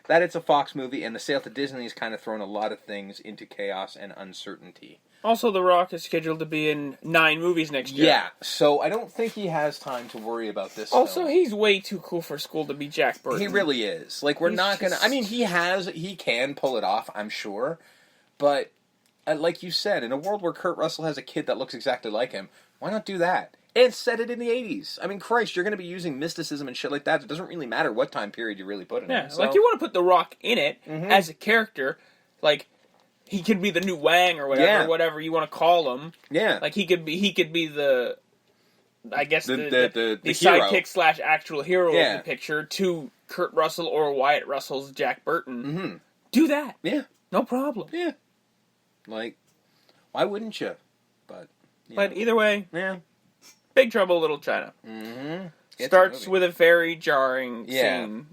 that it's a Fox movie, and the sale to Disney has kind of thrown a lot of things into chaos and uncertainty. Also, The Rock is scheduled to be in 9 movies next year. Yeah, so I don't think he has time to worry about this. Also, film. he's way too cool for school to be Jack Burton. He really is. Like, we're not gonna... I mean, he can pull it off, I'm sure. But, like you said, in a world where Kurt Russell has a kid that looks exactly like him, why not do that? And set it in the 80s. I mean, Christ, you're going to be using mysticism and shit like that. It doesn't really matter what time period you really put it in. Yeah, So. like, you want to put The Rock in it as a character, like... He could be the new Wang or whatever you want to call him. Yeah, like he could be the, I guess the sidekick / actual hero of the picture to Kurt Russell or Wyatt Russell's Jack Burton. Mm-hmm. Do that. Yeah, no problem. Yeah, like why wouldn't you? But either way, yeah, Big Trouble in Little China. Mm-hmm. Starts with a very jarring scene.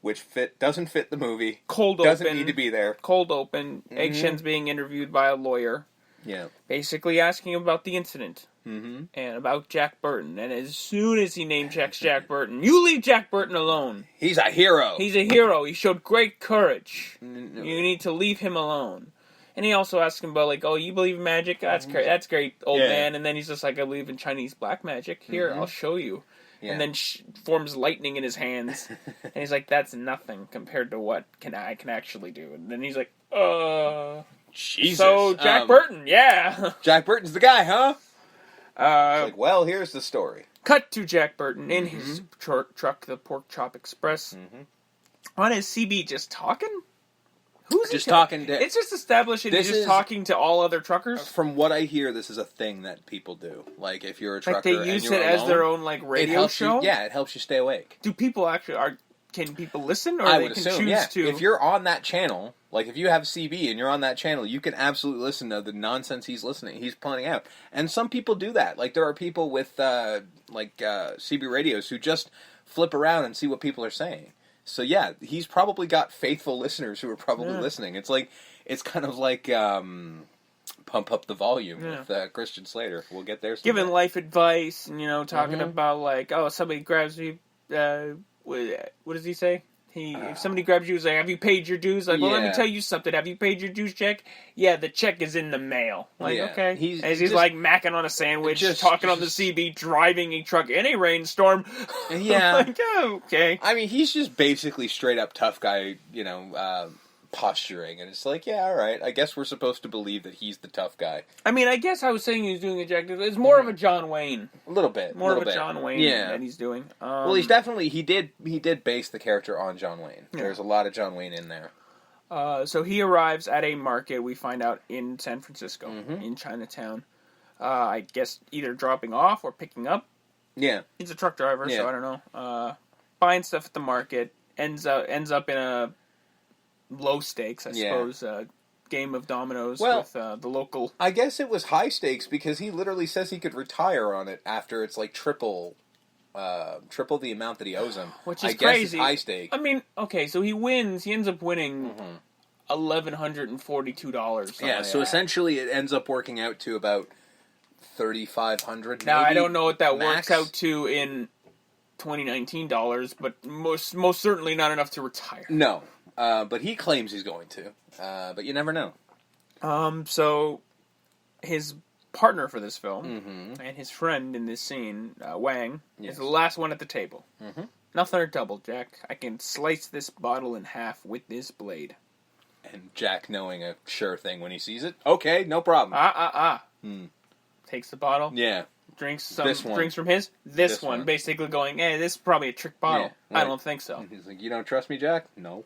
Which doesn't fit the movie. Cold doesn't open. Need to be there. Cold open. Egg Shen's being interviewed by a lawyer. Yeah. Basically asking him about the incident. Mm-hmm. And about Jack Burton. And as soon as he name checks Jack Burton, you leave Jack Burton alone. He's a hero. He's a hero. He showed great courage. No. You need to leave him alone. And he also asks him about, like, oh, you believe in magic? That's great. That's great, old man. And then he's just like, I believe in Chinese black magic. Here, I'll show you. Yeah. And then forms lightning in his hands. And he's like, that's nothing compared to what I can actually do. And then he's like, Jesus. So, Jack Burton, yeah. Jack Burton's the guy, huh? It's like, well, here's the story. Cut to Jack Burton in his truck, the Pork Chop Express. On his CB, just talking? Who's just talking to... It's just establishing he's just talking to all other truckers? From what I hear, this is a thing that people do. Like, if you're a trucker and you're alone... Like, they use it as their own, like, radio show? It helps you stay awake. Do people actually... Can people listen, or I they would can assume, choose to... If you're on that channel, like, if you have CB and you're on that channel, you can absolutely listen to the nonsense he's pointing out. And some people do that. Like, there are people with, CB radios who just flip around and see what people are saying. So yeah, he's probably got faithful listeners who are probably listening. It's kind of like Pump Up the Volume with Christian Slater. We'll get there someday. Giving life advice and, talking about like, oh, somebody grabs me, what does he say? If somebody grabs you, he's like, have you paid your dues? Like, well, let me tell you something. Have you paid your dues check? Yeah, the check is in the mail. Like, okay. He's like macking on a sandwich, talking on the CB, driving a truck in a rainstorm. Yeah. Like, oh, okay. I mean, he's just basically straight up tough guy, posturing. And it's like, yeah, all right. I guess we're supposed to believe that he's the tough guy. I mean, I guess I was saying he was doing a Jack. It's more of a John Wayne. A little bit. More of a John Wayne that he's doing. Well, he's definitely, he did base the character on John Wayne. Yeah. There's a lot of John Wayne in there. So he arrives at a market, we find out, in San Francisco, in Chinatown. I guess either dropping off or picking up. Yeah. He's a truck driver, so I don't know. Buying stuff at the market, ends up in a low stakes, I suppose, game of dominoes with the local... I guess it was high stakes because he literally says he could retire on it after it's like triple the amount that he owes him. Which is I crazy. Guess it's high stakes. I mean, okay, so he ends up winning $1,142. Yeah, so essentially it ends up working out to about $3,500. Now, I don't know what that works out to in 2019 dollars, but most certainly not enough to retire. No. But he claims he's going to. But you never know. So his partner for this film and his friend in this scene, Wang, is the last one at the table. Nothing or double, Jack. I can slice this bottle in half with this blade. And Jack, knowing a sure thing when he sees it, okay, no problem. Takes the bottle. Yeah. Drinks from his. This one. Basically going, hey, this is probably a trick bottle. Yeah, right. I don't think so. And he's like, you don't trust me, Jack? No.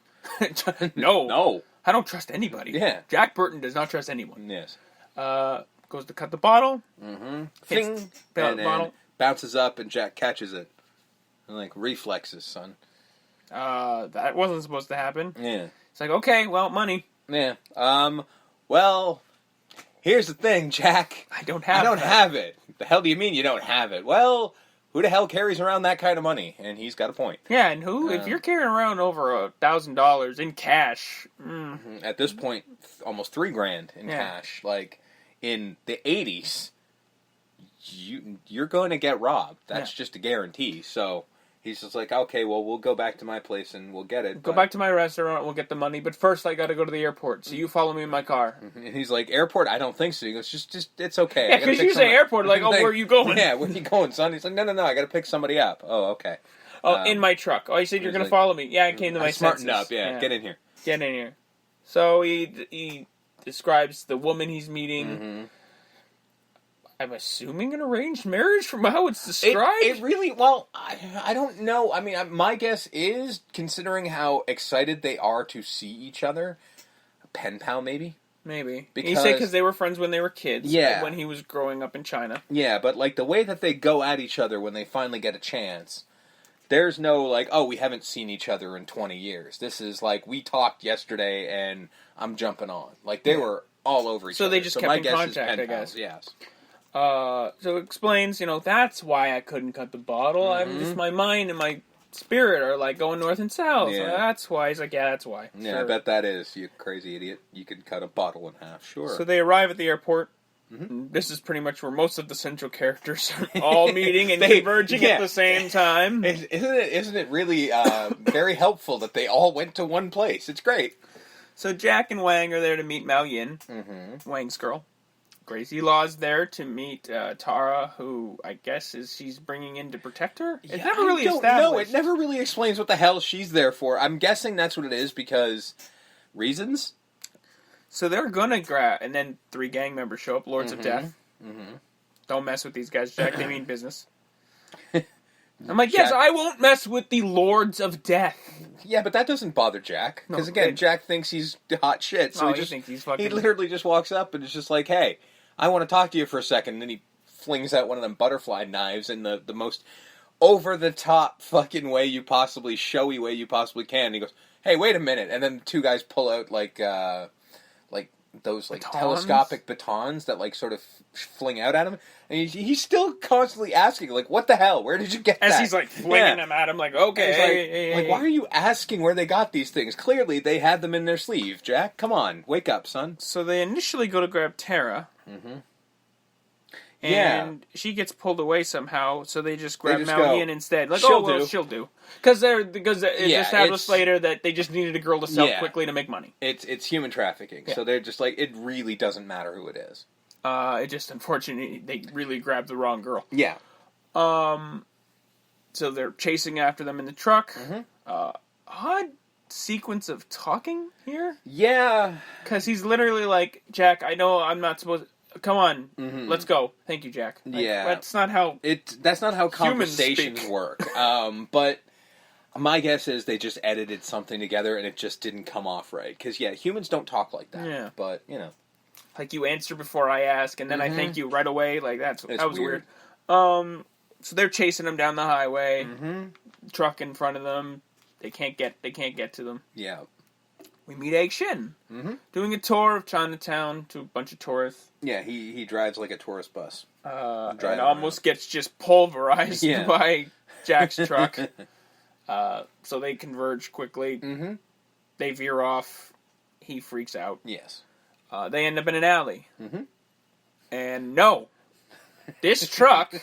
No. I don't trust anybody. Yeah. Jack Burton does not trust anyone. Yes. Goes to cut the bottle. Hits the bottle. Bounces up and Jack catches it. And like reflexes, son. That wasn't supposed to happen. Yeah. It's like, okay, well, money. Yeah. Well, here's the thing, Jack. I don't have it. The hell do you mean you don't have it? Well, who the hell carries around that kind of money? And he's got a point. Yeah, and if you're carrying around over $1,000 in cash... At this point, almost $3,000 in cash. Like, in the 80s, you're going to get robbed. That's just a guarantee. So, He's just like, okay, well, we'll go back to my place and we'll get it. Go back to my restaurant, we'll get the money, but first I gotta go to the airport, so you follow me in my car. And he's like, airport? I don't think so. He goes, just it's okay. Yeah, because you say airport, like, oh, where are you going? Yeah, where are you going, son? He's like, no, I gotta pick somebody up. Oh, okay. Oh, in my truck. Oh, you said you're gonna follow me. Yeah, I came to my senses. Smartened up, yeah, get in here. Get in here. So he describes the woman he's meeting. Mm-hmm. I'm assuming an arranged marriage from how it's described. It really, well, I don't know. I mean, my guess is, considering how excited they are to see each other, a pen pal maybe? Maybe. He said because they were friends when they were kids. Yeah. When he was growing up in China. Yeah, but like the way that they go at each other when they finally get a chance, there's no like, oh, we haven't seen each other in 20 years. This is like, we talked yesterday and I'm jumping on. Like, they were all over each other. So they just kept in contact, I guess. Yes. So it explains, that's why I couldn't cut the bottle. Mm-hmm. I'm just, my mind and my spirit are like going north and south. Yeah. So that's why. He's like, yeah, that's why. Yeah, sure. I bet that is, you crazy idiot. You could cut a bottle in half, sure. So they arrive at the airport. Mm-hmm. This is pretty much where most of the central characters are all meeting and converging at the same time. Isn't it really very helpful that they all went to one place? It's great. So Jack and Wang are there to meet Mao Yin, Wang's girl. Gracie Law's there to meet Tara, who I guess she's bringing in to protect her. It's never really established. No, it never really explains what the hell she's there for. I'm guessing that's what it is because reasons. So they're gonna grab, and then 3 gang members show up, Lords of Death. Mm-hmm. Don't mess with these guys, Jack. They mean business. I'm like, yes, I won't mess with the Lords of Death. Yeah, but that doesn't bother Jack. Because, again, Jack thinks he's hot shit. So he thinks he's fucking... He literally just walks up and is just like, hey, I want to talk to you for a second. And then he flings out one of them butterfly knives in the most over-the-top fucking way you possibly, showy way you possibly can. And he goes, hey, wait a minute. And then the 2 guys pull out, those telescopic batons that sort of fling out at him, and he's still constantly asking what the hell, where did you get that? As he's flinging them at him, okay, why are you asking where they got these things? Clearly they had them in their sleeve. Jack, come on, wake up, son. So they initially go to grab Tara, and she gets pulled away somehow, so they just grab Mao Yin instead. She'll do. Because it's established later that they just needed a girl to sell quickly to make money. It's human trafficking, so they're just it really doesn't matter who it is. It just, unfortunately, they really grabbed the wrong girl. Yeah. So they're chasing after them in the truck. Odd sequence of talking here. Yeah. Because he's literally like, Jack, I know I'm not supposed to... Come on, let's go. Thank you, Jack. That's not how conversations work. But my guess is they just edited something together and it just didn't come off right. Because humans don't talk like that. Yeah. But like you answer before I ask, and then I thank you right away. That was weird. So they're chasing them down the highway. Truck in front of them. They can't get to them. Yeah. We meet Egg Shin, doing a tour of Chinatown to a bunch of tourists. Yeah, he drives like a tourist bus. And almost gets just pulverized by Jack's truck. So they converge quickly. They veer off. He freaks out. Yes. They end up in an alley. And no. This truck,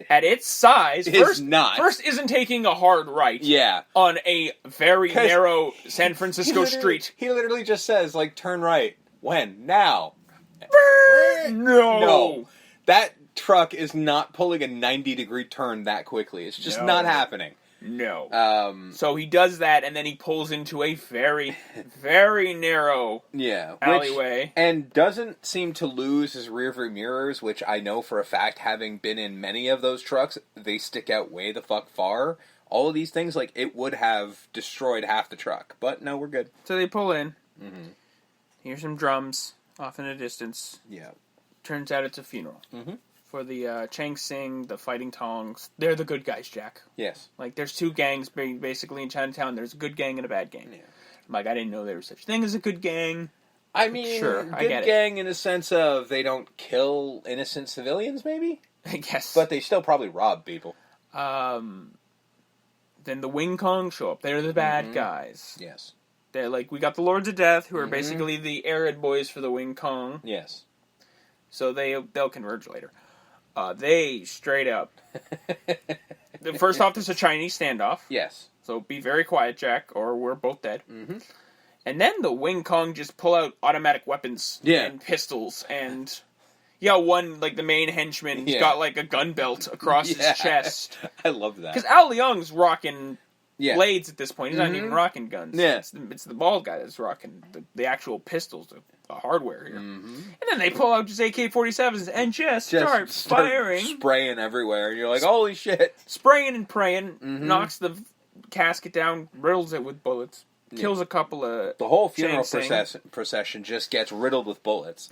at its size, first isn't taking a hard right on a very narrow San Francisco street. He literally just says, turn right. When? Now. No. That truck is not pulling a 90-degree turn that quickly. It's just not happening. No. So he does that, and then he pulls into a very, very narrow alleyway. And doesn't seem to lose his rearview mirrors, which I know for a fact, having been in many of those trucks, they stick out way the fuck far. All of these things, it would have destroyed half the truck. But no, we're good. So they pull in. Hear some drums off in the distance. Yeah. Turns out it's a funeral. For the Chang Sing, the Fighting Tongs. They're the good guys, Jack. Yes. There's 2 gangs basically in Chinatown. There's a good gang and a bad gang. Yeah. I didn't know there was such a thing as a good gang. I mean, good gang in a sense of they don't kill innocent civilians, maybe? I guess. But they still probably rob people. Then the Wing Kong show up. They're the bad guys. Yes. They're we got the Lords of Death, who are basically the arid boys for the Wing Kong. Yes. So they'll converge later. They straight up. first off, there's a Chinese standoff. Yes. So be very quiet, Jack, or we're both dead. Mm-hmm. And then the Wing Kong just pull out automatic weapons and pistols, and one, like, the main henchman, he's got, like, a gun belt across his chest. I love that. Because Al Leong's rocking blades at this point. He's not even rocking guns. Yeah. It's the bald guy that's rocking the actual pistols, the hardware here. Mm-hmm. And then they pull out just AK-47s and just start firing. Spraying everywhere. And you're like, holy shit. Spraying and praying, knocks the casket down, riddles it with bullets. Kills a couple of... The whole funeral procession just gets riddled with bullets.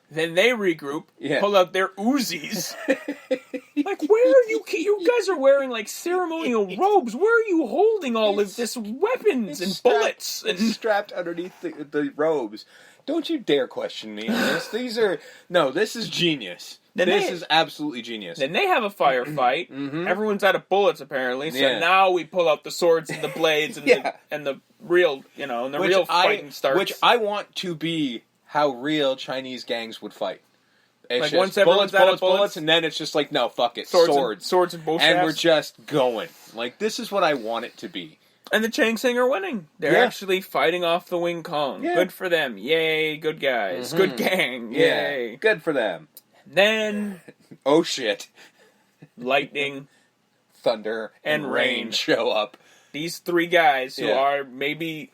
Then they regroup, pull out their Uzis. Like, where are you? You guys are wearing, like, ceremonial robes. Where are you holding all of this weapons and bullets? It's strapped underneath the robes. Don't you dare question me on this. This is genius. This is absolutely genius. Then they have a firefight. Everyone's out of bullets, apparently. So now we pull out the swords and the blades and the real, real fighting starts. Which I want to be how real Chinese gangs would fight. It's like just once everyone's out of bullets, and then it's just like, no, fuck it, swords and both and we're just going. Like, this is what I want it to be. And the Chang Sing are winning. They're actually fighting off the Wing Kong. Yeah. Good for them. Yay, good guys. Good gang. Yay. Yeah, good for them. Then... oh, shit. Lightning. Thunder. And rain show up. These three guys who are maybe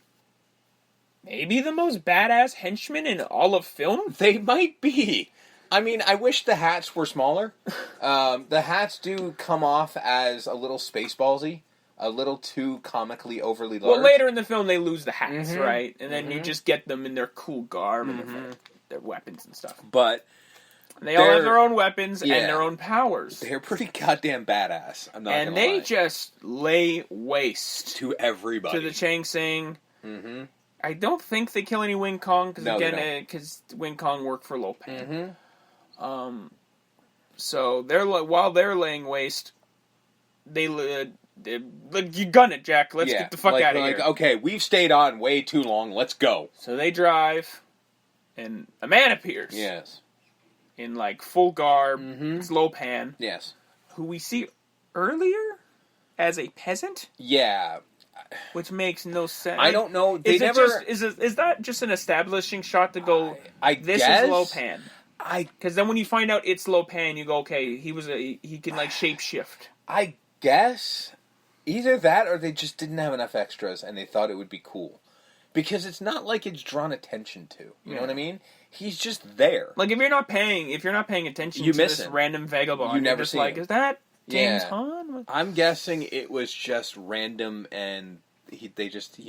the most badass henchmen in all of film? They might be. I mean, I wish the hats were smaller. The hats do come off as a little Spaceballsy. A little too comically overly large. Well, later in the film, they lose the hats, right? And then you just get them in their cool garb and their weapons and stuff. But they all have their own weapons and their own powers. They're pretty goddamn badass. I'm not gonna lie. And they just lay waste to everybody. To the Chang Sing. Mm-hmm. I don't think they kill any Wing Kong because Wing Kong worked for Lo Pan. So while they're laying waste, you gun it, Jack. Let's get the fuck out of here. Okay, we've stayed on way too long. Let's go. So they drive, and a man appears. Yes. In, like, full garb. It's Lo Pan. Yes. Who we see earlier as a peasant. Yeah. Which makes no sense. I don't know. Is that just an establishing shot to go, this is Lo Pan? Because then when you find out it's Lo Pan, you go, okay, he can, like, shapeshift. I guess... Either that, or they just didn't have enough extras, and they thought it would be cool. Because it's not like it's drawn attention to. You know what I mean? He's just there. Like, if you're not paying attention to this random vagabond, you never just see like, him. Is that James Hahn? I'm guessing it was just random, and he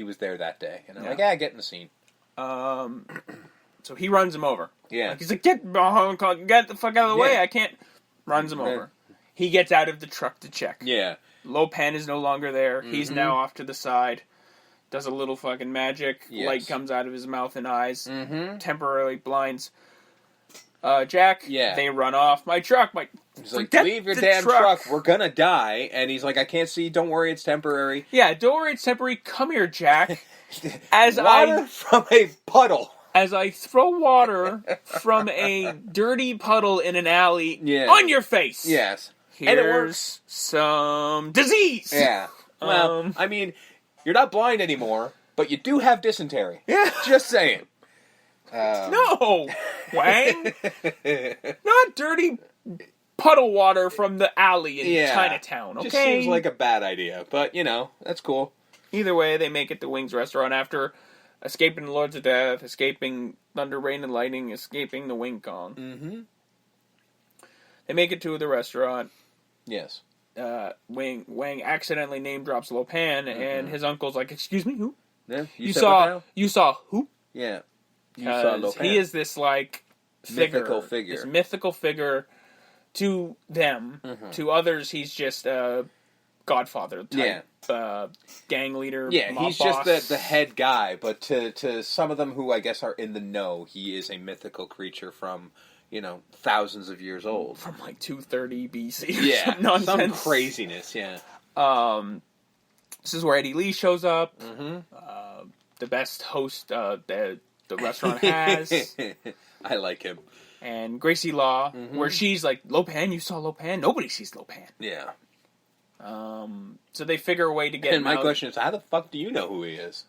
was there that day. And I'm like, get in the scene. So he runs him over. Yeah. Like, he's like, get the fuck out of the way, I can't... Runs him over. He gets out of the truck to check. Yeah. Lo Pan is no longer there. He's now off to the side. Does a little fucking magic. Yes. Light comes out of his mouth and eyes. Temporarily blinds. Jack, they run off. My truck, He's like, leave your damn truck. We're gonna die. And he's like, I can't see. Don't worry, it's temporary. Yeah, don't worry, it's temporary. Come here, Jack. Water from a puddle. As I throw water from a dirty puddle in an alley on your face. Yes. Here's some disease. Yeah. Well, I mean, you're not blind anymore, but you do have dysentery. Yeah. Just saying. No, Wang. Not dirty puddle water from the alley in Chinatown, okay? Just seems like a bad idea, but, that's cool. Either way, they make it to Wing's restaurant after escaping the Lords of Death, escaping Thunder, Rain, and Lightning, escaping the Wing Kong. Mm-hmm. They make it to the restaurant. Yes. Wang accidentally name drops Lo Pan, and his uncle's like, "Excuse me, who? Yeah, you saw who? Yeah, you saw Lo Pan. He is this like mythical figure. This mythical figure to them. To others, he's just a Godfather type gang leader. Yeah, mob he's boss. just the head guy. But to some of them who I guess are in the know, he is a mythical creature from thousands of years old. From like 230 BC. Yeah, some craziness, yeah. This is where Eddie Lee shows up. The best host the restaurant has. I like him. And Gracie Law, where she's like, Lo Pan, you saw Lo Pan? Nobody sees Lo Pan. Yeah. So they figure a way to get And him my out. question is, how the fuck do you know who he is?